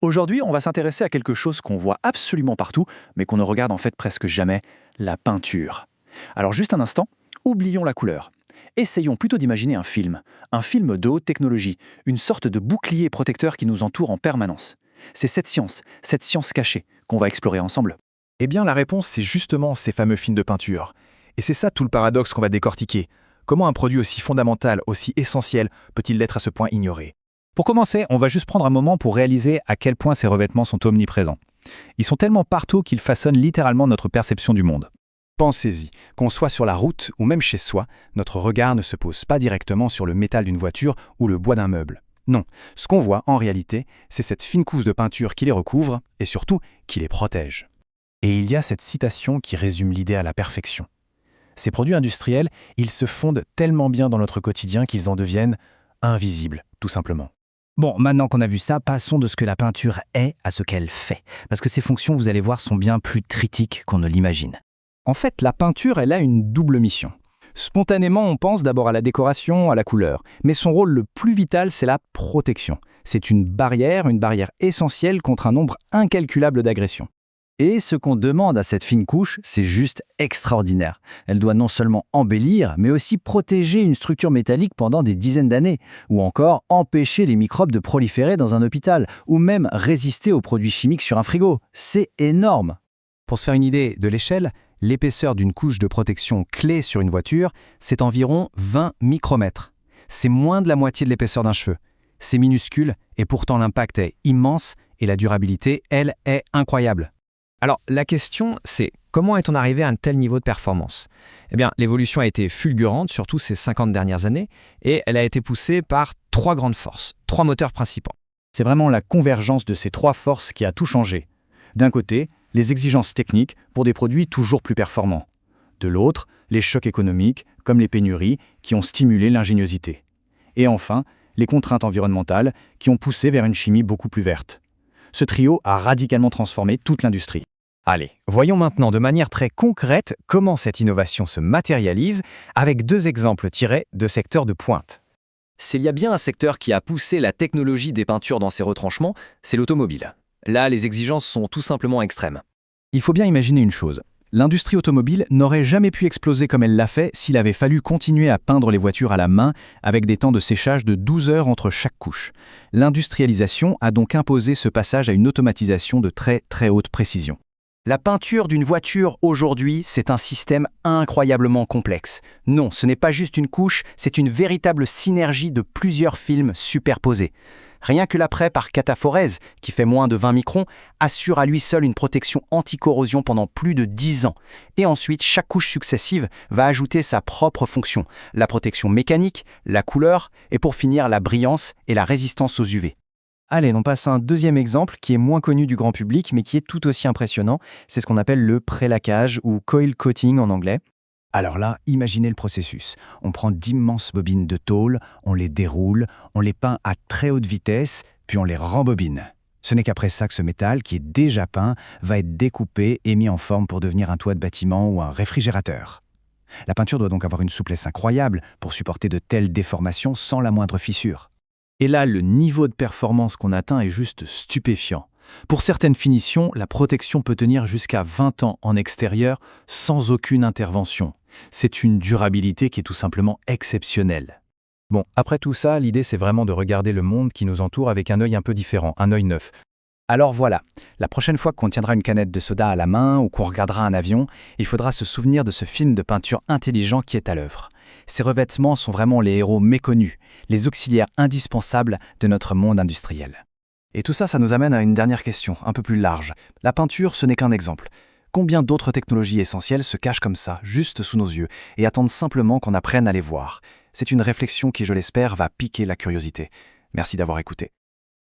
Aujourd'hui, on va s'intéresser à quelque chose qu'on voit absolument partout, mais qu'on ne regarde en fait presque jamais, la peinture. Alors juste un instant, oublions la couleur. Essayons plutôt d'imaginer un film de haute technologie, une sorte de bouclier protecteur qui nous entoure en permanence. C'est cette science cachée, qu'on va explorer ensemble. Eh bien, la réponse, c'est justement ces fameux films de peinture. Et c'est ça tout le paradoxe qu'on va décortiquer. Comment un produit aussi fondamental, aussi essentiel, peut-il l'être à ce point ignoré? Pour commencer, on va juste prendre un moment pour réaliser à quel point ces revêtements sont omniprésents. Ils sont tellement partout qu'ils façonnent littéralement notre perception du monde. Pensez-y, qu'on soit sur la route ou même chez soi, notre regard ne se pose pas directement sur le métal d'une voiture ou le bois d'un meuble. Non, ce qu'on voit en réalité, c'est cette fine couche de peinture qui les recouvre et surtout qui les protège. Et il y a cette citation qui résume l'idée à la perfection. Ces produits industriels, ils se fondent tellement bien dans notre quotidien qu'ils en deviennent invisibles, tout simplement. Bon, maintenant qu'on a vu ça, passons de ce que la peinture est à ce qu'elle fait. Parce que ses fonctions, vous allez voir, sont bien plus critiques qu'on ne l'imagine. En fait, la peinture, elle a une double mission. Spontanément, on pense d'abord à la décoration, à la couleur. Mais son rôle le plus vital, c'est la protection. C'est une barrière essentielle contre un nombre incalculable d'agressions. Et ce qu'on demande à cette fine couche, c'est juste extraordinaire. Elle doit non seulement embellir, mais aussi protéger une structure métallique pendant des dizaines d'années, ou encore empêcher les microbes de proliférer dans un hôpital, ou même résister aux produits chimiques sur un frigo. C'est énorme. Pour se faire une idée de l'échelle, l'épaisseur d'une couche de protection clé sur une voiture, c'est environ 20 micromètres. C'est moins de la moitié de l'épaisseur d'un cheveu. C'est minuscule et pourtant l'impact est immense et la durabilité, elle, est incroyable. Alors, la question, c'est comment est-on arrivé à un tel niveau de performance? Eh bien, l'évolution a été fulgurante, surtout ces 50 dernières années, et elle a été poussée par trois grandes forces, trois moteurs principaux. C'est vraiment la convergence de ces trois forces qui a tout changé. D'un côté, les exigences techniques pour des produits toujours plus performants. De l'autre, les chocs économiques, comme les pénuries, qui ont stimulé l'ingéniosité. Et enfin, les contraintes environnementales qui ont poussé vers une chimie beaucoup plus verte. Ce trio a radicalement transformé toute l'industrie. Allez, voyons maintenant de manière très concrète comment cette innovation se matérialise avec deux exemples tirés de secteurs de pointe. S'il y a bien un secteur qui a poussé la technologie des peintures dans ses retranchements, c'est l'automobile. Là, les exigences sont tout simplement extrêmes. Il faut bien imaginer une chose. L'industrie automobile n'aurait jamais pu exploser comme elle l'a fait s'il avait fallu continuer à peindre les voitures à la main avec des temps de séchage de 12 heures entre chaque couche. L'industrialisation a donc imposé ce passage à une automatisation de très très haute précision. La peinture d'une voiture aujourd'hui, c'est un système incroyablement complexe. Non, ce n'est pas juste une couche, c'est une véritable synergie de plusieurs films superposés. Rien que l'après par cataphorèse, qui fait moins de 20 microns, assure à lui seul une protection anti-corrosion pendant plus de 10 ans. Et ensuite, chaque couche successive va ajouter sa propre fonction, la protection mécanique, la couleur, et pour finir, la brillance et la résistance aux UV. Allez, on passe à un deuxième exemple qui est moins connu du grand public, mais qui est tout aussi impressionnant. C'est ce qu'on appelle le pré-laquage ou coil coating en anglais. Alors là, imaginez le processus. On prend d'immenses bobines de tôle, on les déroule, on les peint à très haute vitesse, puis on les rembobine. Ce n'est qu'après ça que ce métal, qui est déjà peint, va être découpé et mis en forme pour devenir un toit de bâtiment ou un réfrigérateur. La peinture doit donc avoir une souplesse incroyable pour supporter de telles déformations sans la moindre fissure. Et là, le niveau de performance qu'on atteint est juste stupéfiant. Pour certaines finitions, la protection peut tenir jusqu'à 20 ans en extérieur sans aucune intervention. C'est une durabilité qui est tout simplement exceptionnelle. Bon, après tout ça, l'idée c'est vraiment de regarder le monde qui nous entoure avec un œil un peu différent, un œil neuf. Alors voilà, la prochaine fois qu'on tiendra une canette de soda à la main ou qu'on regardera un avion, il faudra se souvenir de ce film de peinture intelligent qui est à l'œuvre. Ces revêtements sont vraiment les héros méconnus, les auxiliaires indispensables de notre monde industriel. Et tout ça, ça nous amène à une dernière question, un peu plus large. La peinture, ce n'est qu'un exemple. Combien d'autres technologies essentielles se cachent comme ça, juste sous nos yeux, et attendent simplement qu'on apprenne à les voir? C'est une réflexion qui, je l'espère, va piquer la curiosité. Merci d'avoir écouté.